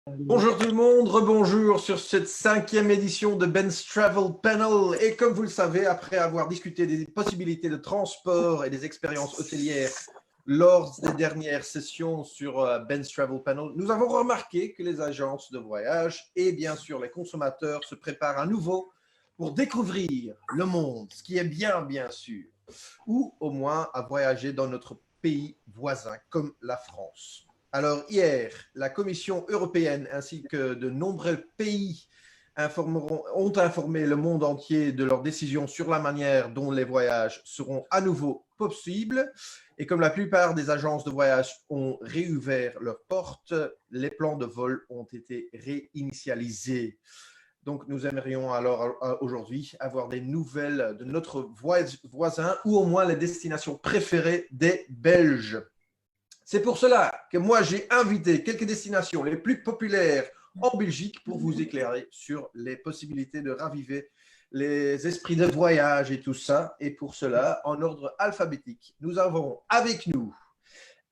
Bonjour tout le monde, rebonjour sur cette 5e édition de Ben's Travel Panel. Et comme vous le savez, après avoir discuté des possibilités de transport et des expériences hôtelières lors des dernières sessions sur Ben's Travel Panel, nous avons remarqué que les agences de voyage et bien sûr les consommateurs se préparent à nouveau pour découvrir le monde, ce qui est bien sûr, ou au moins à voyager dans notre pays voisin comme la France. Alors hier, la Commission européenne ainsi que de nombreux pays ont informé le monde entier de leurs décisions sur la manière dont les voyages seront à nouveau possibles. Et comme la plupart des agences de voyage ont réouvert leurs portes, les plans de vol ont été réinitialisés. Donc, nous aimerions alors aujourd'hui avoir des nouvelles de notre voisin ou au moins les destinations préférées des Belges. C'est pour cela que moi, j'ai invité quelques destinations les plus populaires en Belgique pour vous éclairer sur les possibilités de raviver les esprits de voyage et tout ça. Et pour cela, en ordre alphabétique, nous avons avec nous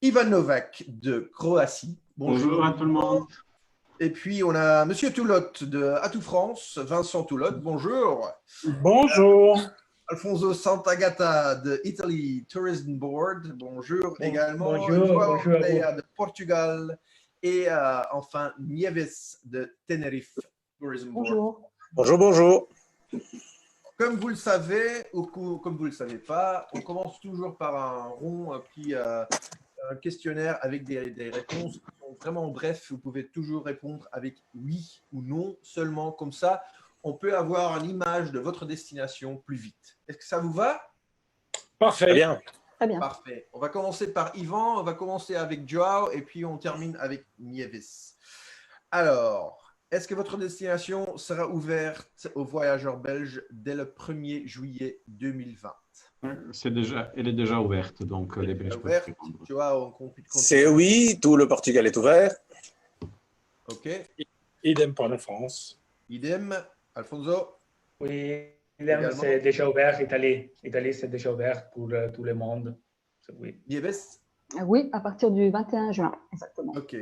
Ivan Novak de Croatie. Bonjour à tout le monde. Et puis, on a Monsieur Toulotte de Atout France, Vincent Toulotte. Bonjour. Bonjour. Alfonso Santagata de Italy Tourism Board, bonjour également. Bonjour, Joao bonjour Pereira de Portugal et enfin Nieves de Tenerife Tourism Board. Bonjour. Bonjour. Comme vous le savez ou comme vous ne le savez pas, on commence toujours par un rond, un questionnaire avec des réponses qui sont vraiment brefs. Vous pouvez toujours répondre avec oui ou non seulement, comme ça on peut avoir une image de votre destination plus vite. Est-ce que ça vous va? Parfait. Très bien. Très bien. Parfait. On va commencer par Yvan, on va commencer avec Joao et puis on termine avec Nieves. Alors, est-ce que votre destination sera ouverte aux voyageurs belges dès le 1er juillet 2020? Elle est déjà ouverte, donc les Belges peuvent répondre. Joao, C'est oui, tout le Portugal est ouvert. Ok. Idem pour la France. Idem. Alfonso? Oui, idem, c'est déjà ouvert. Italie, c'est déjà ouvert pour tout le monde. Oui. Nieves? Oui, à partir du 21 juin, exactement. Ok.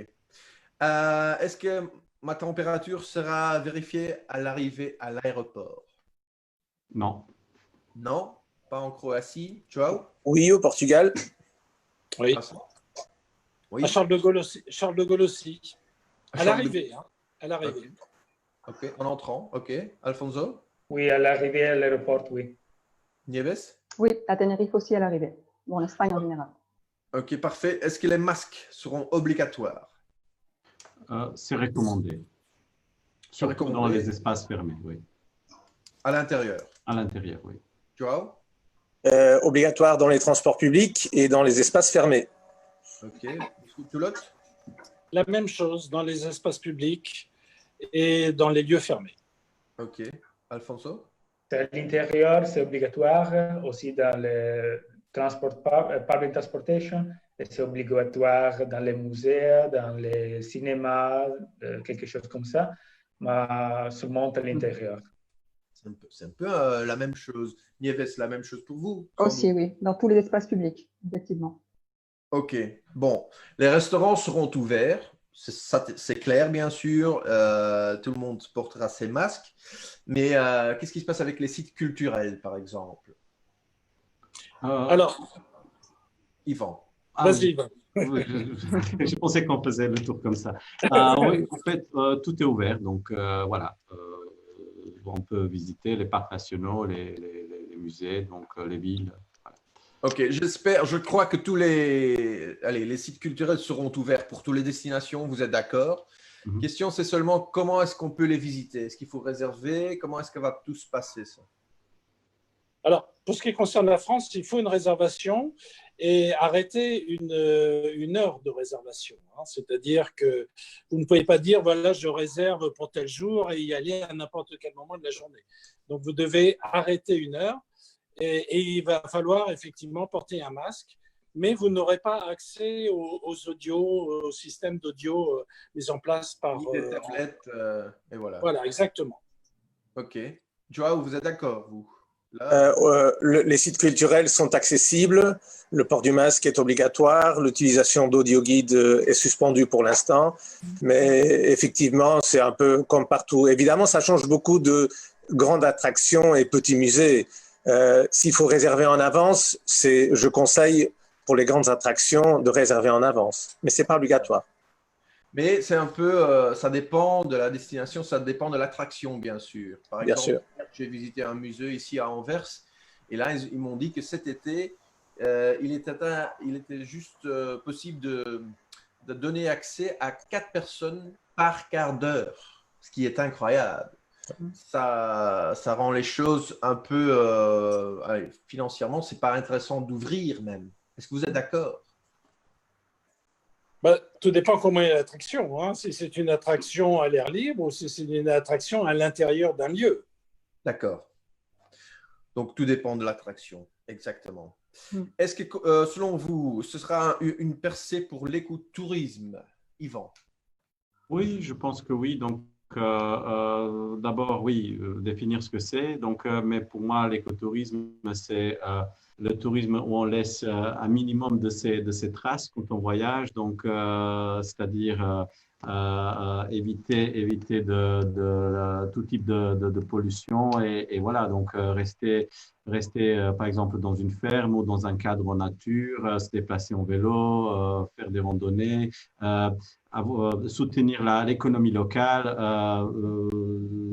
Est-ce que ma température sera vérifiée à l'arrivée à l'aéroport? Non. Non, pas en Croatie. Joao? Oui, au Portugal. Oui. Oui. À Charles de Gaulle aussi. Charles de Gaulle aussi. À Charles de l'arrivée. Hein, à l'arrivée. Ok, en entrant. Ok. Alfonso? Oui, à l'arrivée à l'aéroport, oui. Nieves? Oui, à Tenerife aussi à l'arrivée. Bon, en Espagne en général. Ok, parfait. Est-ce que les masques seront obligatoires? C'est recommandé. Surtout dans les espaces fermés, oui. À l'intérieur? À l'intérieur, oui. Joao? Obligatoire dans les transports publics et dans les espaces fermés. Ok. Toulotte? La même chose dans les espaces publics et dans les lieux fermés. Ok. Alfonso? À l'intérieur, c'est obligatoire. Aussi dans le transport, public transportation. Et c'est obligatoire dans les musées, dans les cinémas, quelque chose comme ça. Mais seulement à l'intérieur. C'est un peu la même chose. Nieves, la même chose pour vous? Aussi, oui, dans tous les espaces publics, effectivement. Ok. Bon, les restaurants seront ouverts. C'est clair, bien sûr. Tout le monde portera ses masques. Mais qu'est-ce qui se passe avec les sites culturels, par exemple? Alors, Yvan. vas-y, Yvan. Oui, je pensais qu'on faisait le tour comme ça. Oui, en fait, tout est ouvert. Donc, voilà. On peut visiter les parcs nationaux, les musées, donc les villes. Voilà. Ok, je crois que tous les sites culturels seront ouverts pour toutes les destinations, vous êtes d'accord? Question, c'est seulement comment est-ce qu'on peut les visiter? Est-ce qu'il faut réserver? Comment est-ce que va tout se passer, ça? Alors, pour ce qui concerne la France, il faut une réservation et arrêter une heure de réservation. Hein. C'est-à-dire que vous ne pouvez pas dire, voilà, je réserve pour tel jour et y aller à n'importe quel moment de la journée. Donc, vous devez arrêter une heure et il va falloir effectivement porter un masque, mais vous n'aurez pas accès aux audios, au système d'audio mis en place par… Des tablettes, et voilà. Voilà, exactement. Ok. Joao, vous êtes d'accord, vous? Les sites culturels sont accessibles, le port du masque est obligatoire, l'utilisation d'audioguides est suspendue pour l'instant, mais effectivement, c'est un peu comme partout. Évidemment, ça change beaucoup de grandes attractions et petits musées. S'il faut réserver en avance, je conseille pour les grandes attractions de réserver en avance, mais ce n'est pas obligatoire. Mais c'est un peu, ça dépend de la destination, ça dépend de l'attraction, bien sûr. Par exemple, j'ai visité un musée ici à Anvers, et là, ils m'ont dit que cet été, il était juste possible de donner accès à 4 personnes par quart d'heure, ce qui est incroyable. Ça rend les choses un peu, financièrement, c'est pas intéressant d'ouvrir même. Est-ce que vous êtes d'accord? Tout dépend comment est l'attraction. Hein. Si c'est une attraction à l'air libre ou si c'est une attraction à l'intérieur d'un lieu. D'accord. Donc, tout dépend de l'attraction, exactement. Est-ce que, selon vous, ce sera une percée pour l'écotourisme, Yvan? Oui, je pense que oui. Donc, d'abord, oui, définir ce que c'est. Donc, mais pour moi, l'écotourisme, c'est le tourisme où on laisse un minimum de ces traces quand on voyage. Donc, c'est-à-dire éviter tout type de pollution et voilà. Donc, rester par exemple dans une ferme ou dans un cadre en nature, se déplacer en vélo, faire des randonnées. Soutenir l'économie locale,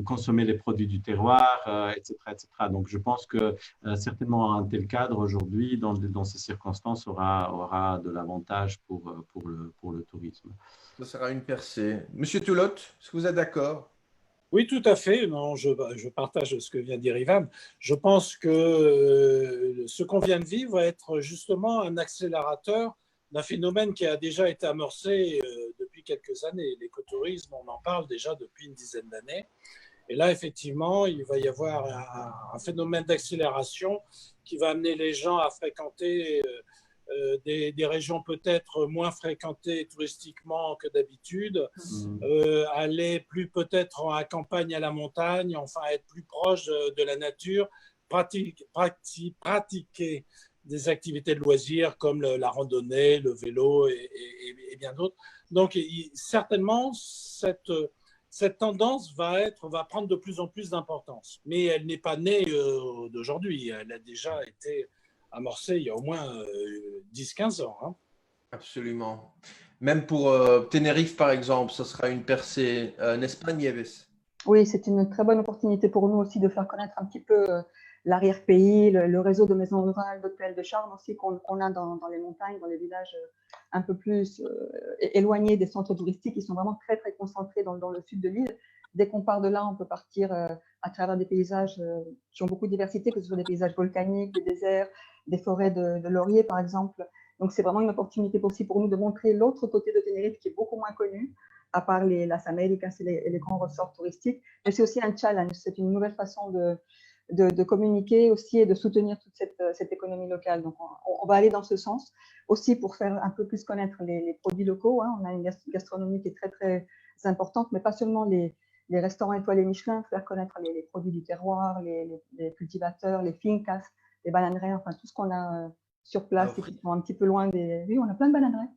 consommer les produits du terroir, etc., etc. Donc, je pense que certainement un tel cadre aujourd'hui, dans ces circonstances, aura de l'avantage pour le tourisme. Ce sera une percée. Monsieur Toulotte, est-ce que vous êtes d'accord? Oui, tout à fait. Non, je partage ce que vient de dire Ivan. Je pense que ce qu'on vient de vivre va être justement un accélérateur d'un phénomène qui a déjà été amorcé depuis quelques années. L'écotourisme, on en parle déjà depuis une dizaine d'années. Et là, effectivement, il va y avoir un phénomène d'accélération qui va amener les gens à fréquenter des régions peut-être moins fréquentées touristiquement que d'habitude, aller plus peut-être en campagne à la montagne, enfin être plus proche de la nature, pratiquer des activités de loisirs comme la randonnée, le vélo et bien d'autres. Donc, certainement, cette tendance va prendre de plus en plus d'importance. Mais elle n'est pas née d'aujourd'hui. Elle a déjà été amorcée il y a au moins 10-15 ans. Hein. Absolument. Même pour Tenerife, par exemple, ce sera une percée, n'est-ce pas, Nieves? Oui, c'est une très bonne opportunité pour nous aussi de faire connaître un petit peu l'arrière-pays, le réseau de maisons rurales, d'hôtels de charme aussi qu'on a dans les montagnes, dans les villages un peu plus éloignés des centres touristiques. Ils sont vraiment très, très concentrés dans le sud de l'île. Dès qu'on part de là, on peut partir à travers des paysages qui ont beaucoup de diversité, que ce soit des paysages volcaniques, des déserts, des forêts de lauriers, par exemple. Donc, c'est vraiment une opportunité aussi pour nous de montrer l'autre côté de Tenerife qui est beaucoup moins connu, à part Las Américas et les grands ressorts touristiques. Mais c'est aussi un challenge, c'est une nouvelle façon de communiquer aussi et de soutenir toute cette économie locale. Donc, on va aller dans ce sens aussi pour faire un peu plus connaître les produits locaux. Hein. On a une gastronomie qui est très, très importante, mais pas seulement les restaurants étoilés Michelin, faire connaître les produits du terroir, les cultivateurs, les fincas, les bananeraies, enfin tout ce qu'on a sur place et qui sont un petit peu loin des… Oui, on a plein de bananeraies,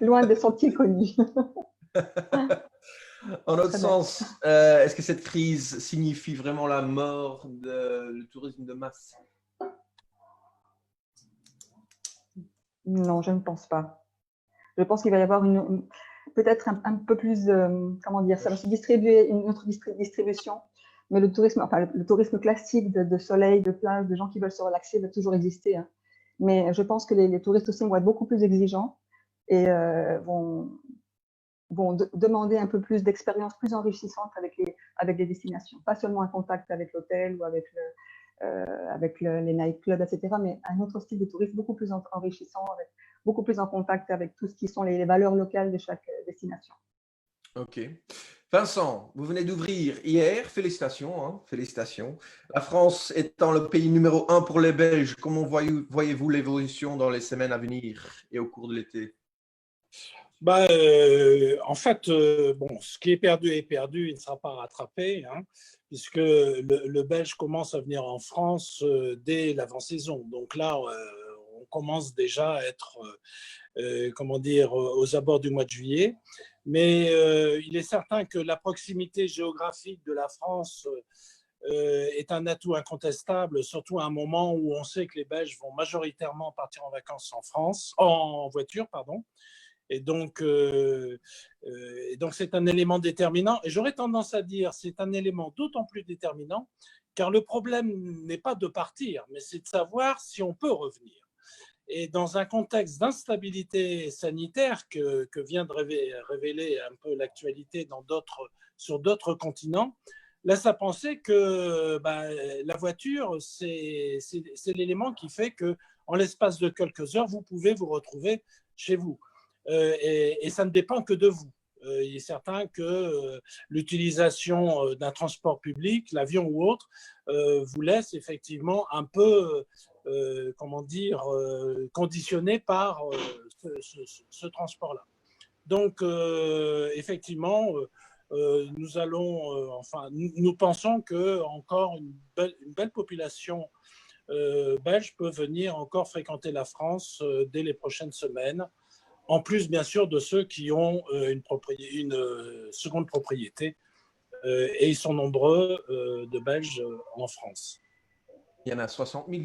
loin des sentiers connus. En autre sens, est-ce que cette crise signifie vraiment la mort du tourisme de masse? Non, je ne pense pas. Je pense qu'il va y avoir peut-être un peu plus, comment dire, ça va se distribuer, une autre distribution, mais le tourisme, enfin le tourisme classique de soleil, de plage, de gens qui veulent se relaxer va toujours exister. Hein. Mais je pense que les touristes aussi vont être beaucoup plus exigeants et vont demander un peu plus d'expériences plus enrichissantes avec les destinations. Pas seulement un contact avec l'hôtel ou avec les nightclubs, etc., mais un autre style de tourisme beaucoup plus enrichissant, beaucoup plus en contact avec tout ce qui sont les valeurs locales de chaque destination. Ok. Vincent, vous venez d'ouvrir hier, félicitations, hein, félicitations. La France étant le pays numéro 1 pour les Belges, comment voyez-vous l'évolution dans les semaines à venir et au cours de l'été? En fait, bon, ce qui est perdu, il ne sera pas rattrapé, hein, puisque le Belge commence à venir en France dès l'avant-saison. Donc là, on commence déjà à être, comment dire, aux abords du mois de juillet. Mais il est certain que la proximité géographique de la France est un atout incontestable, surtout à un moment où on sait que les Belges vont majoritairement partir en vacances en voiture, pardon. Et donc, c'est un élément déterminant. Et j'aurais tendance à dire c'est un élément d'autant plus déterminant car le problème n'est pas de partir, mais c'est de savoir si on peut revenir. Et dans un contexte d'instabilité sanitaire que vient de révéler un peu l'actualité sur d'autres continents, laisse à penser que la voiture, c'est l'élément qui fait qu'en l'espace de quelques heures, vous pouvez vous retrouver chez vous. Et ça ne dépend que de vous. Il est certain que l'utilisation d'un transport public, l'avion ou autre, vous laisse effectivement un peu, comment dire, conditionné par ce transport-là. Donc, effectivement, nous pensons que encore une belle population belge peut venir encore fréquenter la France dès les prochaines semaines. En plus, bien sûr, de ceux qui ont une seconde propriété. Et ils sont nombreux de Belges en France. Il y en a 60 000.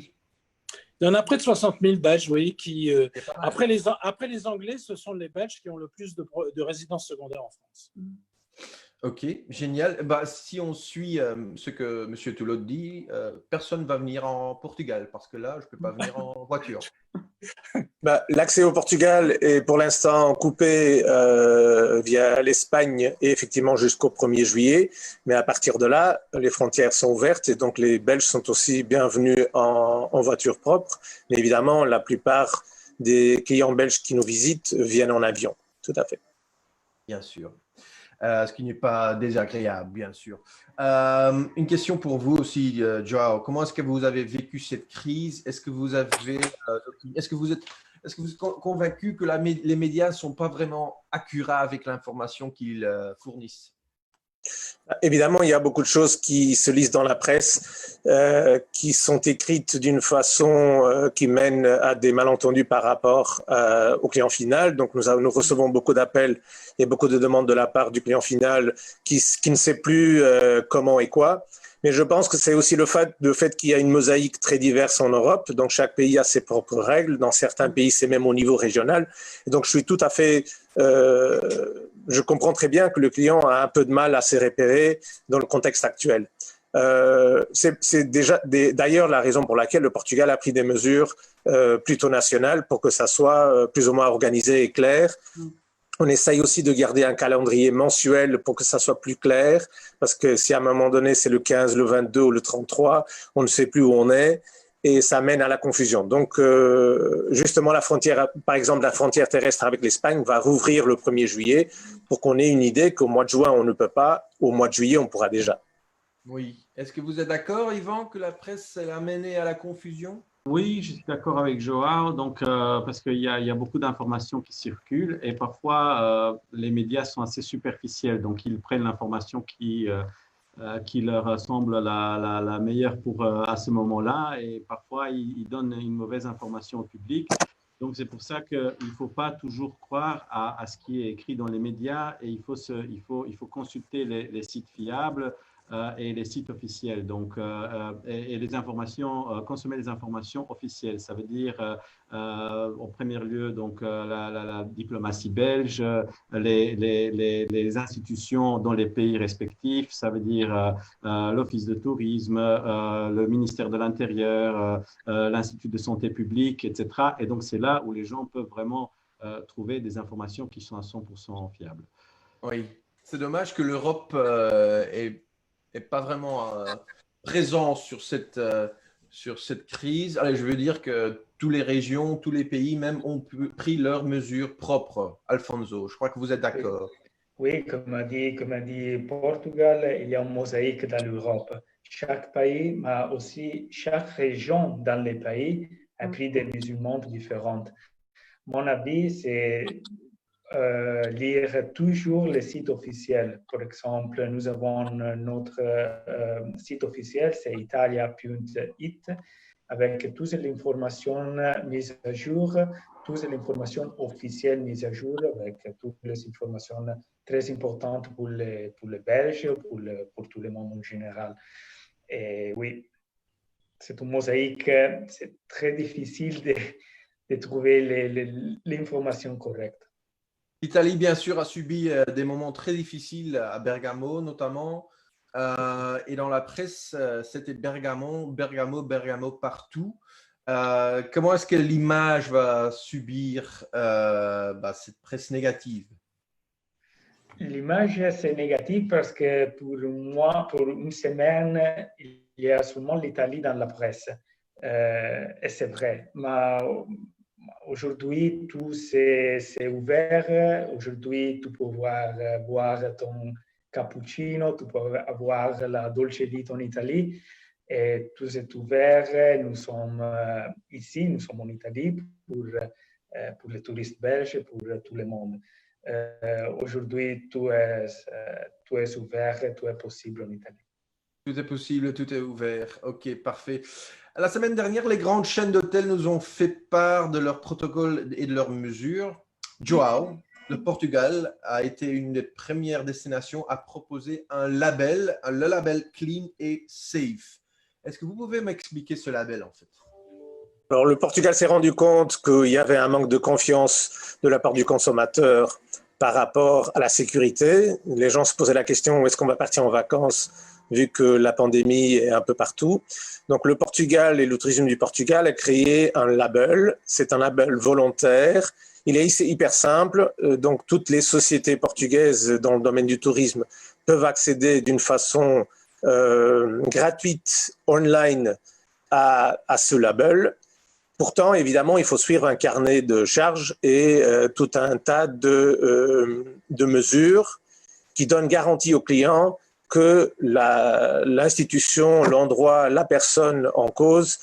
Il y en a près de 60 000 Belges, oui, qui, après les Anglais, ce sont les Belges qui ont le plus de résidences secondaires en France. Ok, génial. Si on suit ce que M. Toulot dit, personne ne va venir en Portugal parce que là, je ne peux pas venir en voiture. L'accès au Portugal est pour l'instant coupé via l'Espagne et effectivement jusqu'au 1er juillet. Mais à partir de là, les frontières sont ouvertes et donc les Belges sont aussi bienvenus en voiture propre. Mais évidemment, la plupart des clients belges qui nous visitent viennent en avion. Tout à fait. Bien sûr. Ce qui n'est pas désagréable, bien sûr. Une question pour vous aussi, Joao. Comment est-ce que vous avez vécu cette crise? Est-ce que vous êtes convaincu que les médias ne sont pas vraiment accurats avec l'information qu'ils fournissent? Évidemment, il y a beaucoup de choses qui se lisent dans la presse, qui sont écrites d'une façon qui mène à des malentendus par rapport au client final. Donc, nous recevons beaucoup d'appels et beaucoup de demandes de la part du client final qui ne sait plus comment et quoi. Mais je pense que c'est aussi le fait qu'il y a une mosaïque très diverse en Europe. Donc, chaque pays a ses propres règles. Dans certains pays, c'est même au niveau régional. Et donc, je suis tout à fait... je comprends très bien que le client a un peu de mal à se repérer dans le contexte actuel. C'est d'ailleurs la raison pour laquelle le Portugal a pris des mesures plutôt nationales pour que ça soit plus ou moins organisé et clair. On essaye aussi de garder un calendrier mensuel pour que ça soit plus clair, parce que si à un moment donné c'est le 15, le 22 ou le 33, on ne sait plus où on est et ça mène à la confusion. Donc justement, par exemple, la frontière terrestre avec l'Espagne va rouvrir le 1er juillet pour qu'on ait une idée qu'au mois de juin on ne peut pas, au mois de juillet on pourra déjà. Oui. Est-ce que vous êtes d'accord, Yvan, que la presse a mené à la confusion? Oui, je suis d'accord avec Joao, donc, parce qu'il y a beaucoup d'informations qui circulent et parfois les médias sont assez superficiels, donc ils prennent l'information qui leur semble la meilleure à ce moment-là et parfois ils donnent une mauvaise information au public. Donc c'est pour ça qu'il ne faut pas toujours croire à ce qui est écrit dans les médias et il faut consulter les sites fiables et les sites officiels. Donc, et les informations, consommer les informations officielles. Ça veut dire, en premier lieu, donc, la diplomatie belge, les institutions dans les pays respectifs. Ça veut dire l'Office de tourisme, le ministère de l'Intérieur, l'Institut de santé publique, etc. Et donc, c'est là où les gens peuvent vraiment trouver des informations qui sont à 100% fiables. Oui, c'est dommage que l'Europe n'est pas vraiment présent sur cette crise. Allez, je veux dire que toutes les régions, tous les pays même ont pris leurs mesures propres. Alfonso, je crois que vous êtes d'accord. Oui, comme a dit Portugal, il y a une mosaïque dans l'Europe. Chaque pays, mais aussi chaque région dans les pays a pris des mesures différentes. Mon avis, c'est lire toujours les sites officiels. Par exemple, nous avons notre site officiel, c'est italia.it, avec toutes les informations mises à jour, toutes les informations officielles mises à jour, avec toutes les informations très importantes pour les Belges, pour tout le monde en général. Et oui, c'est une mosaïque, c'est très difficile de trouver l'information correcte. L'Italie, bien sûr, a subi des moments très difficiles à Bergamo, notamment. Et dans la presse, c'était Bergamo, Bergamo, Bergamo partout. Comment est-ce que l'image va subir cette presse négative? L'image, c'est négatif parce que pour moi, pour une semaine, il y a seulement l'Italie dans la presse. Et c'est vrai. Mais aujourd'hui, tout c'est ouvert. Aujourd'hui, tu peux boire ton cappuccino, tu peux avoir la dolce vita en Italie. Et tout est ouvert. Nous sommes ici, nous sommes en Italie pour les touristes belges, pour tout le monde. Aujourd'hui, tout est ouvert, tout est possible en Italie. Tout est possible, tout est ouvert. Ok, parfait. La semaine dernière, les grandes chaînes d'hôtels nous ont fait part de leurs protocoles et de leurs mesures. João, le Portugal, a été une des premières destinations à proposer un label, le label Clean et Safe. Est-ce que vous pouvez m'expliquer ce label, en fait? Alors, le Portugal s'est rendu compte qu'il y avait un manque de confiance de la part du consommateur par rapport à la sécurité. Les gens se posaient la question, où est-ce qu'on va partir en vacances, vu que la pandémie est un peu partout. Donc, le Portugal et le tourisme du Portugal a créé un label. C'est un label volontaire. Il est hyper simple. Donc, toutes les sociétés portugaises dans le domaine du tourisme peuvent accéder d'une façon gratuite, online, à ce label. Pourtant, évidemment, il faut suivre un carnet de charges et tout un tas de mesures qui donnent garantie aux clients que l'institution, l'endroit, la personne en cause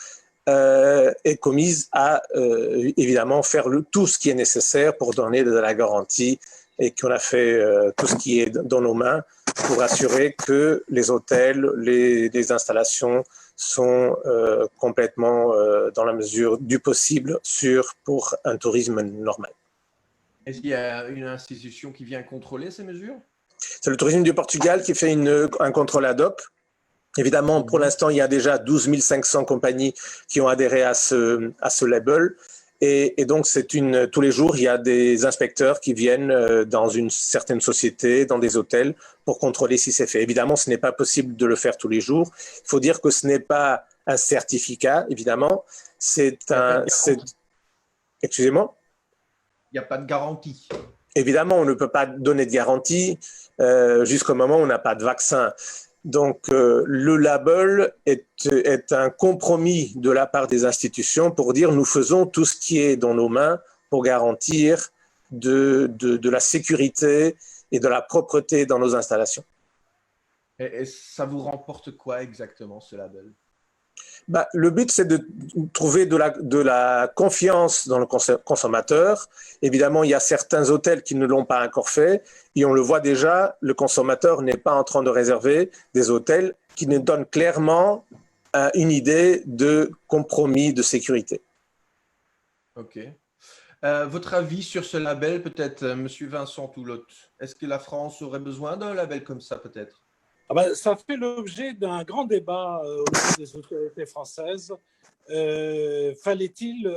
est commise à évidemment faire tout ce qui est nécessaire pour donner de la garantie et qu'on a fait tout ce qui est dans nos mains pour assurer que les hôtels, les installations sont complètement, dans la mesure du possible, sûrs pour un tourisme normal. Est-ce qu'il y a une institution qui vient contrôler ces mesures? C'est le tourisme du Portugal qui fait un contrôle ad hoc. Évidemment, pour l'instant, il y a déjà 12 500 compagnies qui ont adhéré à ce label. Et donc, tous les jours, il y a des inspecteurs qui viennent dans une certaine société, dans des hôtels, pour contrôler si c'est fait. Évidemment, ce n'est pas possible de le faire tous les jours. Il faut dire que ce n'est pas un certificat, évidemment. Excusez-moi? Il n'y a pas de garantie. Évidemment, on ne peut pas donner de garantie jusqu'au moment où on n'a pas de vaccin. Donc, le label est un compromis de la part des institutions pour dire nous faisons tout ce qui est dans nos mains pour garantir de la sécurité et de la propreté dans nos installations. Et ça vous remporte quoi exactement, ce label? Le but, c'est de trouver de la confiance dans le consommateur. Évidemment, il y a certains hôtels qui ne l'ont pas encore fait et on le voit déjà, le consommateur n'est pas en train de réserver des hôtels qui nous donnent clairement une idée de compromis de sécurité. Ok. Votre avis sur ce label, peut-être, Monsieur Vincent Toulotte? Est-ce que la France aurait besoin d'un label comme ça, peut-être? Ça fait l'objet d'un grand débat au niveau des autorités françaises. Fallait-il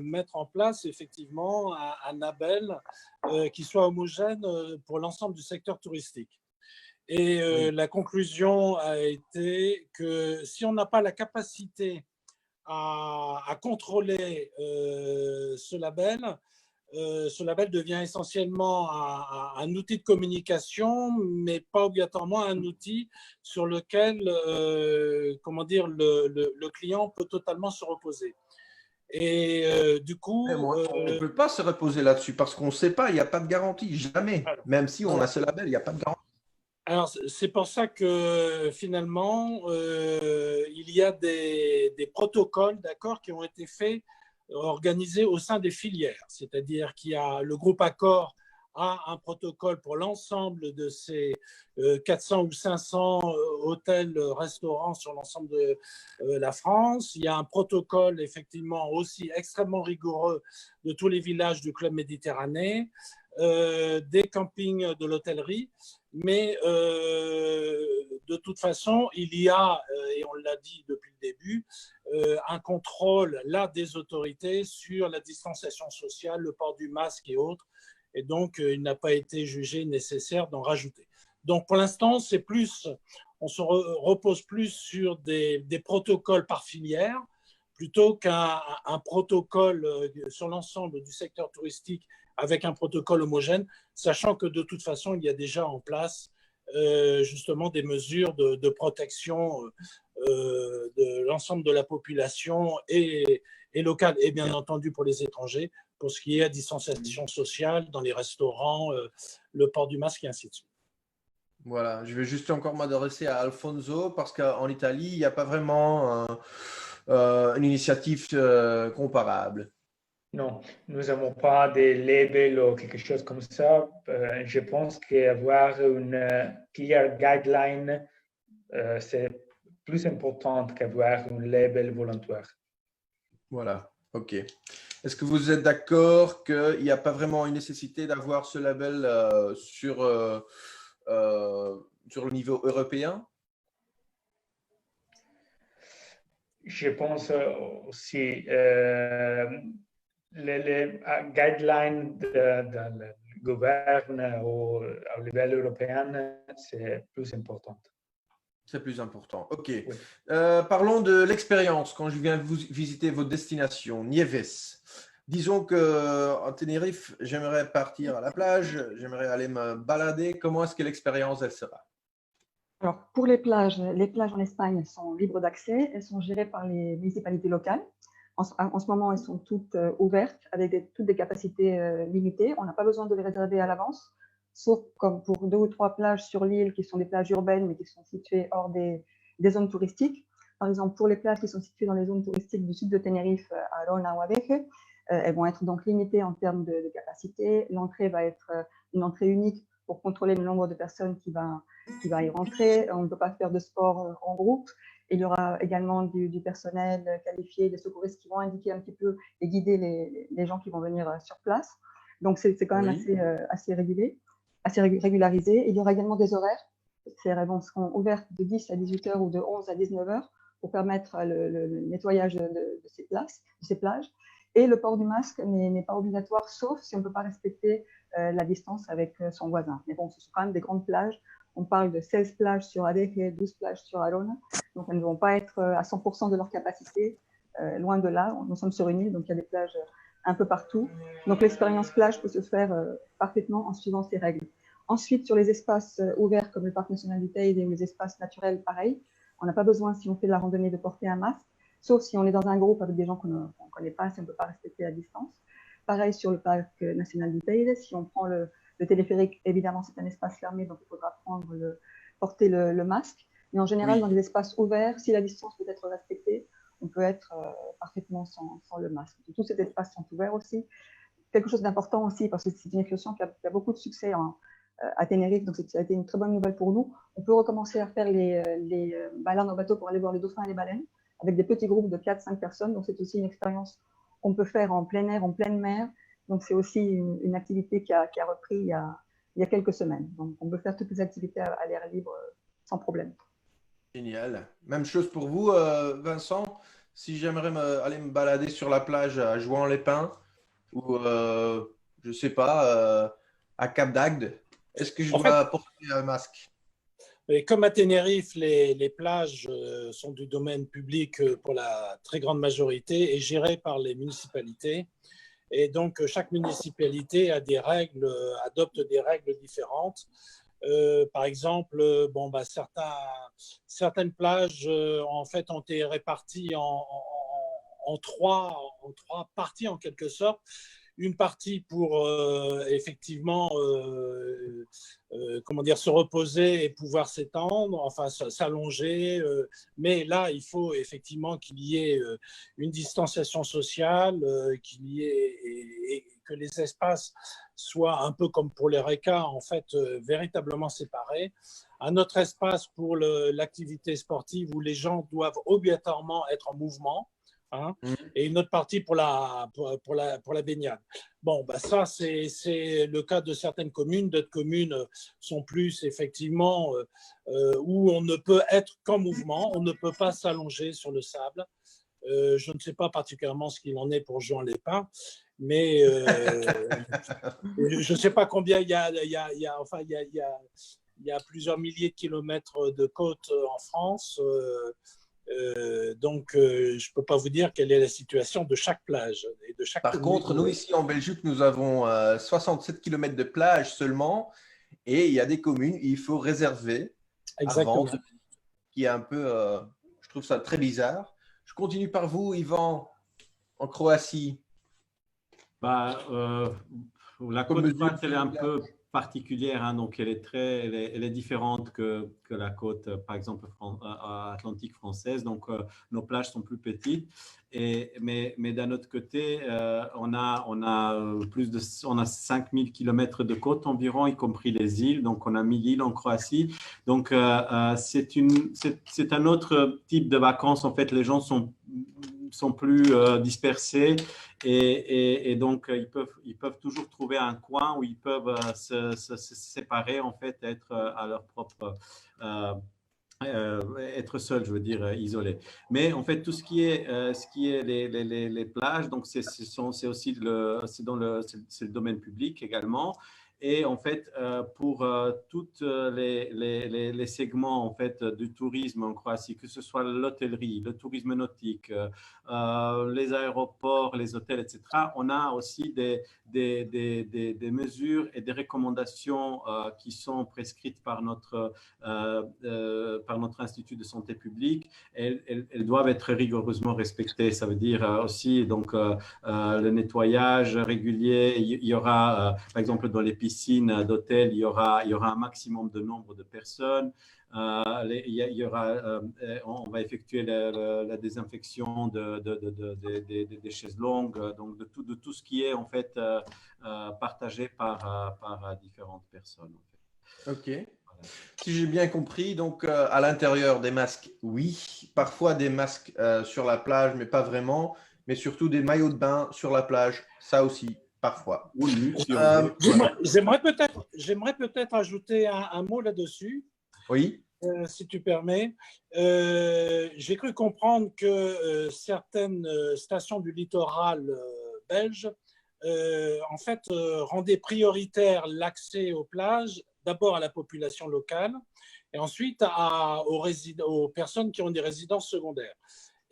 mettre en place effectivement un label qui soit homogène pour l'ensemble du secteur touristique? Et la conclusion a été que si on n'a pas la capacité à contrôler ce label devient essentiellement un outil de communication, mais pas obligatoirement un outil sur lequel le client peut totalement se reposer. Et du coup… on ne peut pas se reposer là-dessus parce qu'on ne sait pas, il n'y a pas de garantie, jamais. Alors, même si on a ce label, il n'y a pas de garantie. Alors, c'est pour ça que finalement, il y a des protocoles, d'accord, qui ont été faits, organisés au sein des filières. C'est-à-dire qu'il y a le groupe Accor a un protocole pour l'ensemble de ces 400 ou 500 hôtels, restaurants sur l'ensemble de la France. Il y a un protocole effectivement aussi extrêmement rigoureux de tous les villages du Club Méditerranée, des campings de l'hôtellerie. Mais de toute façon, il y a, et on l'a dit depuis le début, un contrôle là des autorités sur la distanciation sociale, le port du masque et autres. Et donc, il n'a pas été jugé nécessaire d'en rajouter. Donc, pour l'instant, c'est plus, on se repose plus sur des protocoles par filière plutôt qu'un protocole sur l'ensemble du secteur touristique avec un protocole homogène, sachant que de toute façon, il y a déjà en place justement des mesures de protection de l'ensemble de la population et locale, et bien entendu pour les étrangers, pour ce qui est à distanciation sociale dans les restaurants, le port du masque et ainsi de suite. Voilà, je vais juste encore m'adresser à Alfonso parce qu'en Italie, il n'y a pas vraiment une initiative comparable. Non, nous n'avons pas de label ou quelque chose comme ça. Je pense qu'avoir une clear guideline, c'est plus important qu'avoir un label volontaire. Voilà, ok. Est-ce que vous êtes d'accord qu'il n'y a pas vraiment une nécessité d'avoir ce label sur le niveau européen? Je pense aussi les guidelines de gouvernement au niveau européen, c'est plus important. C'est plus important. Ok. Oui. Parlons de l'expérience. Quand je viens visiter votre destination, Nieves, disons qu'en Tenerife, j'aimerais partir à la plage, j'aimerais aller me balader. Comment est-ce que l'expérience, elle sera? Alors, pour les plages en Espagne sont libres d'accès. Elles sont gérées par les municipalités locales. En ce moment, elles sont toutes ouvertes avec toutes des capacités limitées. On n'a pas besoin de les réserver à l'avance, sauf comme pour 2 ou 3 plages sur l'île qui sont des plages urbaines mais qui sont situées hors des zones touristiques. Par exemple, pour les plages qui sont situées dans les zones touristiques du sud de Tenerife, Arona ou Adeje, elles vont être donc limitées en termes de capacité. L'entrée va être une entrée unique pour contrôler le nombre de personnes qui va y rentrer. On ne peut pas faire de sport en groupe. Il y aura également du personnel qualifié, des secouristes qui vont indiquer un petit peu et guider les gens qui vont venir sur place. Donc, c'est quand même assez régularisé. Il y aura également des horaires. Ces horaires seront ouvertes de 10 à 18 h ou de 11 à 19 h pour permettre le nettoyage de ces plages. Et le port du masque n'est pas obligatoire, sauf si on ne peut pas respecter la distance avec son voisin. Mais bon, ce sont quand même des grandes plages. On parle de 16 plages sur Adeje, 12 plages sur Arona. Donc, elles ne vont pas être à 100% de leur capacité. Loin de là, nous sommes sur une île, donc il y a des plages un peu partout. Donc, l'expérience plage peut se faire parfaitement en suivant ces règles. Ensuite, sur les espaces ouverts comme le parc national du Teide ou les espaces naturels, pareil. On n'a pas besoin, si on fait de la randonnée, de porter un masque, sauf si on est dans un groupe avec des gens qu'on ne connaît pas, si on ne peut pas respecter la distance. Pareil sur le parc national du Teide, si on prend le téléphérique, évidemment, c'est un espace fermé, donc il faudra porter le masque. Mais en général, dans les espaces ouverts, si la distance peut être respectée, on peut être parfaitement sans le masque. Tous ces espaces sont ouverts aussi. Quelque chose d'important aussi, parce que c'est une expression qui a beaucoup de succès à Tenerife, donc ça a été une très bonne nouvelle pour nous. On peut recommencer à faire les balades en bateau pour aller voir les dauphins et les baleines, avec des petits groupes de 4-5 personnes. Donc c'est aussi une expérience qu'on peut faire en plein air, en pleine mer. Donc c'est aussi une activité qui a repris il y a quelques semaines. Donc on peut faire toutes les activités à l'air libre sans problème. Génial. Même chose pour vous, Vincent. Si j'aimerais aller me balader sur la plage à Juan-les-Pins ou, je ne sais pas, à Cap d'Agde, est-ce que je dois porter un masque? Et comme à Tenerife, les plages sont du domaine public pour la très grande majorité et gérées par les municipalités. Et donc, chaque municipalité a adopte des règles différentes. Par exemple, certaines plages en fait ont été réparties en trois parties en quelque sorte. Une partie pour effectivement se reposer et pouvoir s'étendre, enfin s'allonger. Mais là, il faut effectivement qu'il y ait une distanciation sociale, qu'il y ait et que les espaces soient un peu comme pour les RECA, en fait, véritablement séparés. Un autre espace pour l'activité sportive où les gens doivent obligatoirement être en mouvement, hein, et une autre partie pour la baignade. Bon, bah ça, c'est le cas de certaines communes. D'autres communes sont plus effectivement où on ne peut être qu'en mouvement, on ne peut pas s'allonger sur le sable. Je ne sais pas particulièrement ce qu'il en est pour Juan Lépin, mais je ne sais pas combien il y a plusieurs milliers de kilomètres de côte en France. Donc, je ne peux pas vous dire quelle est la situation de chaque plage et de chaque Par contre, nous, ici en Belgique, nous avons 67 km de plage seulement et il y a des communes où il faut réserver Exactement. avant, qui est un peu, je trouve ça très bizarre. Je continue par vous, Yvan, en Croatie. La côte de Croate, elle est un peu particulière, hein, donc elle est différente que la côte, par exemple, atlantique française. Donc, nos plages sont plus petites. Mais d'un autre côté, on a 5000 km de côte environ, y compris les îles. Donc, on a 1000 îles en Croatie. Donc, c'est un autre type de vacances. En fait, les gens sont plus dispersés et donc ils peuvent toujours trouver un coin où ils peuvent se séparer, en fait, être à leur propre être seul, je veux dire, isolé. Mais en fait, tout ce qui est les plages, donc c'est aussi c'est le domaine public également. Et en fait, pour tous les segments, en fait, du tourisme en Croatie, que ce soit l'hôtellerie, le tourisme nautique, les aéroports, les hôtels, etc., on a aussi des mesures et des recommandations qui sont prescrites par notre Institut de santé publique. Elles doivent être rigoureusement respectées. Ça veut dire aussi donc, le nettoyage régulier. Il y aura, par exemple, dans les piscines d'hôtel, il y aura un maximum de nombre de personnes. On va effectuer la désinfection des chaises longues, donc de tout ce qui est, en fait, partagé par différentes personnes, en fait. Ok. Voilà. Si j'ai bien compris, donc à l'intérieur des masques, oui, parfois des masques sur la plage, mais pas vraiment, mais surtout des maillots de bain sur la plage, ça aussi, parfois. Oui, j'aimerais peut-être ajouter un mot là-dessus. Oui. Si tu permets. J'ai cru comprendre que certaines stations du littoral belge, en fait, rendaient prioritaire l'accès aux plages, d'abord à la population locale, et ensuite aux personnes qui ont des résidences secondaires.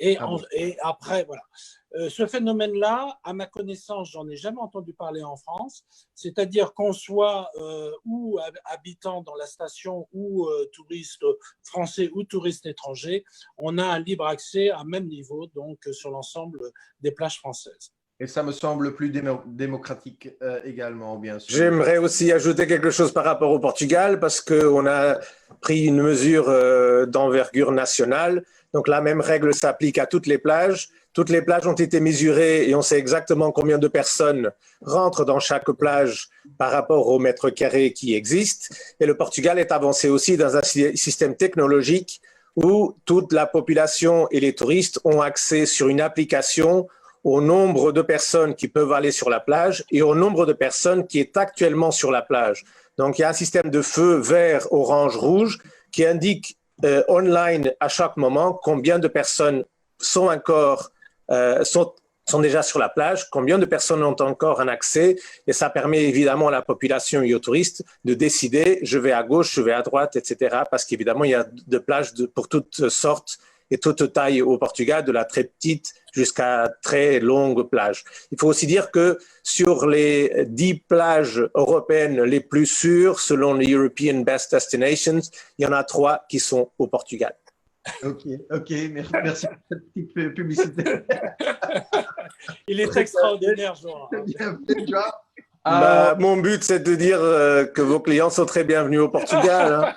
Et après, voilà. Ce phénomène-là, à ma connaissance, j'en ai jamais entendu parler en France. C'est-à-dire qu'on soit ou habitant dans la station ou touriste français ou touriste étranger, on a un libre accès à même niveau, donc sur l'ensemble des plages françaises. Et ça me semble plus démocratique également, bien sûr. J'aimerais aussi ajouter quelque chose par rapport au Portugal, parce qu'on a pris une mesure d'envergure nationale. Donc la même règle s'applique à toutes les plages. Toutes les plages ont été mesurées et on sait exactement combien de personnes rentrent dans chaque plage par rapport au mètre carré qui existe. Et le Portugal est avancé aussi dans un système technologique où toute la population et les touristes ont accès sur une application au nombre de personnes qui peuvent aller sur la plage et au nombre de personnes qui est actuellement sur la plage. Donc, il y a un système de feu vert, orange, rouge qui indique online à chaque moment combien de personnes sont déjà sur la plage, combien de personnes ont encore un accès, et ça permet évidemment à la population et aux touristes de décider je vais à gauche, je vais à droite, etc. Parce qu'évidemment, il y a de plages pour toutes sortes et toute taille au Portugal, de la très petite jusqu'à très longue plage. Il faut aussi dire que sur les 10 plages européennes les plus sûres, selon les European Best Destinations, il y en a 3 qui sont au Portugal. Ok, merci pour cette petite publicité. Il est extraordinaire, Jean. Bien fait, Jean. Mon but, c'est de dire que vos clients sont très bienvenus au Portugal. Hein.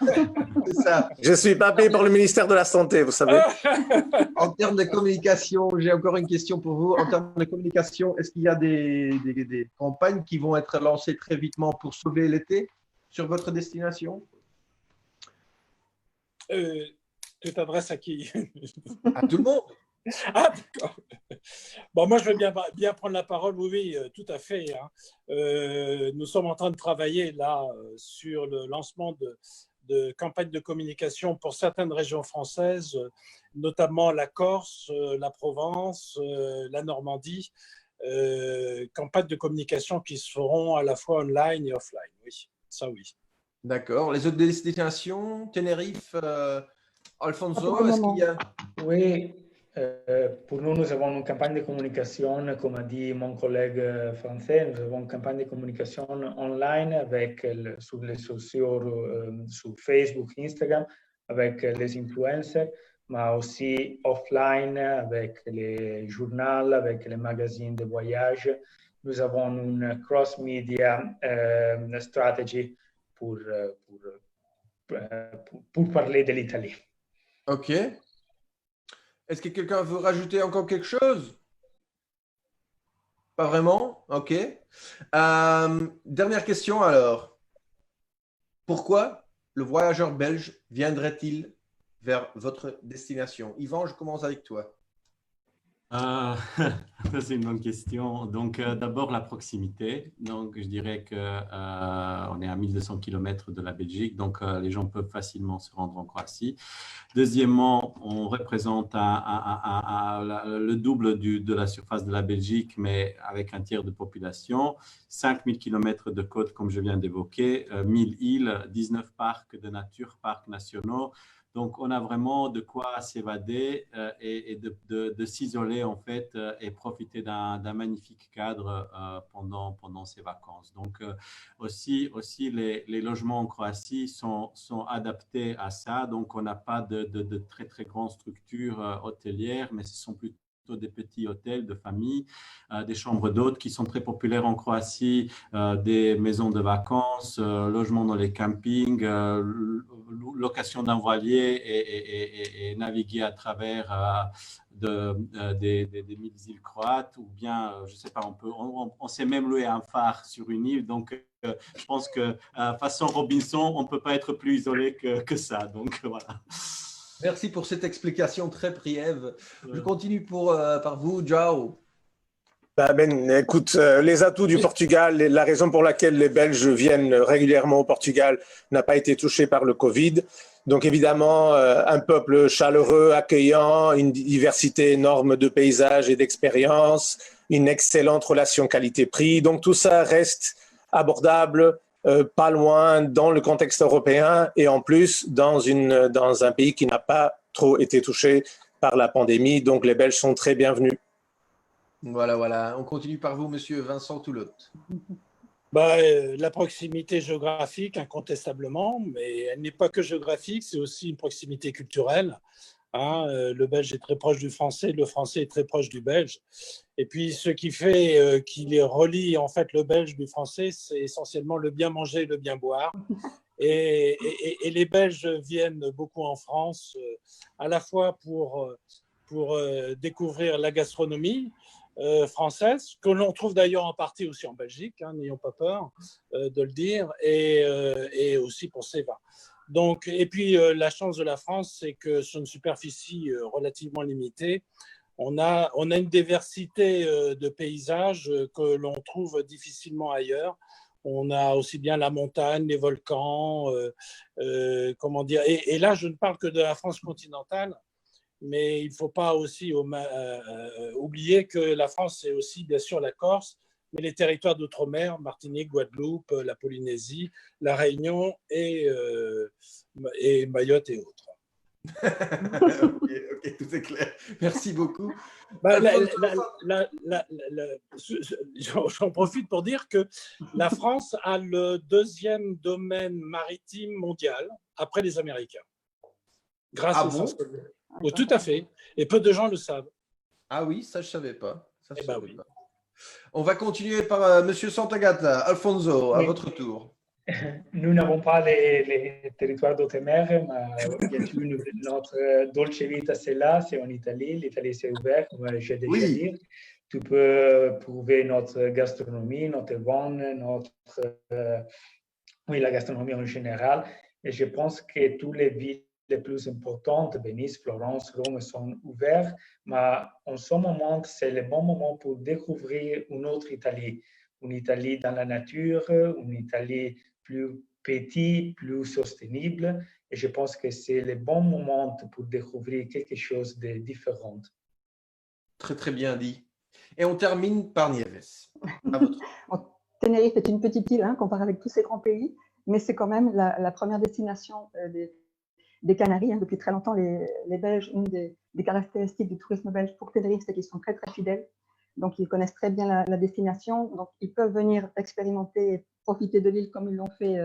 C'est ça. Je ne suis pas payé par le ministère de la Santé, vous savez. En termes de communication, j'ai encore une question pour vous. En termes de communication, est-ce qu'il y a des campagnes qui vont être lancées très vitement pour sauver l'été sur votre destination? Tu t'adresses à qui? À tout le monde. Ah, d'accord. Bon, moi, je veux bien prendre la parole. Oui, oui, tout à fait. Hein. Nous sommes en train de travailler là sur le lancement de campagnes de communication pour certaines régions françaises, notamment la Corse, la Provence, la Normandie. Campagnes de communication qui se feront à la fois online et offline. Oui, ça oui. D'accord. Les autres destinations, Tenerife, Alfonso, Pas est-ce qu'il y a… Oui, pour nous, nous avons une campagne de communication, comme a dit mon collègue français, nous avons une campagne de communication online avec sur les sociaux, sur Facebook, Instagram, avec les influencers, mais aussi offline avec les journaux, avec les magazines de voyage. Nous avons une cross-media stratégie pour parler de l'Italie. Ok. Est-ce que quelqu'un veut rajouter encore quelque chose? Pas vraiment? Ok. Dernière question alors. Pourquoi le voyageur belge viendrait-il vers votre destination? Yvan, je commence avec toi. C'est une bonne question. Donc, d'abord, la proximité. Donc, je dirais qu'on est à 1200 km de la Belgique, donc les gens peuvent facilement se rendre en Croatie. Deuxièmement, on représente le double de la surface de la Belgique, mais avec un tiers de population. 5000 km de côte, comme je viens d'évoquer, 1000 îles, 19 parcs de nature, parcs nationaux. Donc, on a vraiment de quoi s'évader et de s'isoler en fait et profiter d'un magnifique cadre pendant ces vacances. Donc, aussi les logements en Croatie sont adaptés à ça. Donc, on n'a pas de très, très grandes structures hôtelières, mais ce sont plutôt des petits hôtels de famille, des chambres d'hôtes qui sont très populaires en Croatie, des maisons de vacances, logements dans les campings, location d'un voilier et naviguer à travers des 1000 îles croates, ou bien, je ne sais pas, on s'est même loué un phare sur une île. Donc, je pense que façon Robinson, on ne peut pas être plus isolé que ça. Donc, voilà. Merci pour cette explication très brève. Je continue par vous, João. Écoute, les atouts du Portugal, la raison pour laquelle les Belges viennent régulièrement au Portugal n'a pas été touchée par le Covid. Donc évidemment, un peuple chaleureux, accueillant, une diversité énorme de paysages et d'expériences, une excellente relation qualité-prix. Donc tout ça reste abordable, pas loin dans le contexte européen et en plus dans un pays qui n'a pas trop été touché par la pandémie. Donc les Belges sont très bienvenus. Voilà. On continue par vous, monsieur Vincent Toulotte. La proximité géographique, incontestablement, mais elle n'est pas que géographique, c'est aussi une proximité culturelle. Hein, le belge est très proche du français, le français est très proche du belge. Et puis, ce qui fait qu'il relie en fait le belge du français, c'est essentiellement le bien manger et le bien boire. Et les Belges viennent beaucoup en France, à la fois pour découvrir la gastronomie française, que l'on trouve d'ailleurs en partie aussi en Belgique, hein, n'ayons pas peur de le dire, et aussi pour ses vins. Donc, et puis, la chance de la France, c'est que sur une superficie relativement limitée, on a une diversité de paysages que l'on trouve difficilement ailleurs. On a aussi bien la montagne, les volcans, comment dire. Et là, je ne parle que de la France continentale, mais il ne faut pas aussi oublier que la France, c'est aussi bien sûr la Corse, mais les territoires d'outre-mer, Martinique, Guadeloupe, la Polynésie, la Réunion et Mayotte et autres. Ok, tout est clair. Merci beaucoup. J'en profite pour dire que la France a le deuxième domaine maritime mondial après les Américains. Grâce au oui, tout à fait. Et peu de gens le savent. Ah oui, ça je ne savais pas. Oui. On va continuer par Monsieur Sant'Agata. Alfonso, à Oui. votre tour. Nous n'avons pas les territoires d'outre-mer, mais bien sûr, notre Dolce Vita, c'est là, c'est en Italie. L'Italie, c'est ouvert, comme j'ai déjà Oui. dit. Tu peux prouver notre gastronomie, notre vin, oui, la gastronomie en général. Et je pense que toutes les villes les plus importantes, Venise, Florence, Rome, sont ouvertes. Mais en ce moment, c'est le bon moment pour découvrir une autre Italie. Une Italie dans la nature, une Italie plus petite, plus soutenable. Et je pense que c'est le bon moment pour découvrir quelque chose de différent. Très, très bien dit. Et on termine par Nieves. À votre tour. Tenerife est une petite île comparée avec tous ces grands pays, mais c'est quand même la première destination des Canaries. Depuis très longtemps, les Belges, une des caractéristiques du tourisme belge pour Tenerife, c'est qu'ils sont très, très fidèles. Donc, ils connaissent très bien la destination. Donc, ils peuvent venir expérimenter et profiter de l'île comme ils l'ont fait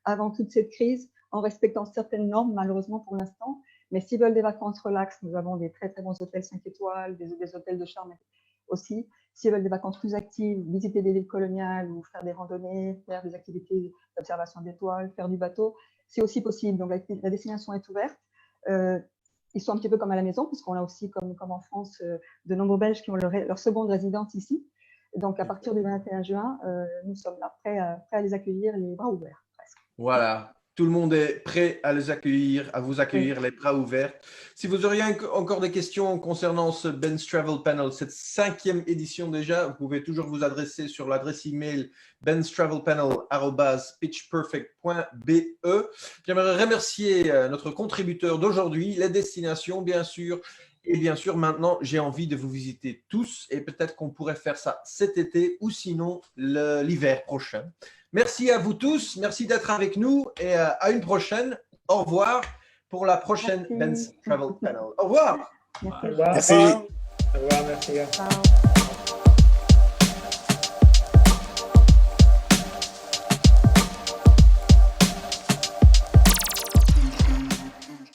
avant toute cette crise, en respectant certaines normes, malheureusement pour l'instant. Mais s'ils veulent des vacances relax, nous avons des très, très bons hôtels 5 étoiles, des hôtels de charme aussi. S'ils veulent des vacances plus actives, visiter des villes coloniales ou faire des randonnées, faire des activités d'observation d'étoiles, faire du bateau, c'est aussi possible. Donc, la destination est ouverte. Ils sont un petit peu comme à la maison, puisqu'on a aussi, comme en France, de nombreux Belges qui ont leur seconde résidence ici. Donc, à partir du 21 juin, nous sommes là, prêts à les accueillir, les bras ouverts, presque. Voilà. Tout le monde est prêt à les accueillir, à vous accueillir les bras ouverts. Si vous auriez encore des questions concernant ce Ben's Travel Panel, cette 5e édition déjà, vous pouvez toujours vous adresser sur l'adresse email benstravelpanel@pitchperfect.be. J'aimerais remercier notre contributeur d'aujourd'hui, les destinations, bien sûr. Et bien sûr, maintenant, j'ai envie de vous visiter tous et peut-être qu'on pourrait faire ça cet été ou sinon l'hiver prochain. Merci à vous tous, merci d'être avec nous et à une prochaine. Au revoir pour la prochaine Ben's Travel Panel. Au revoir. Merci. Au revoir. Merci. Au revoir, merci. Ciao.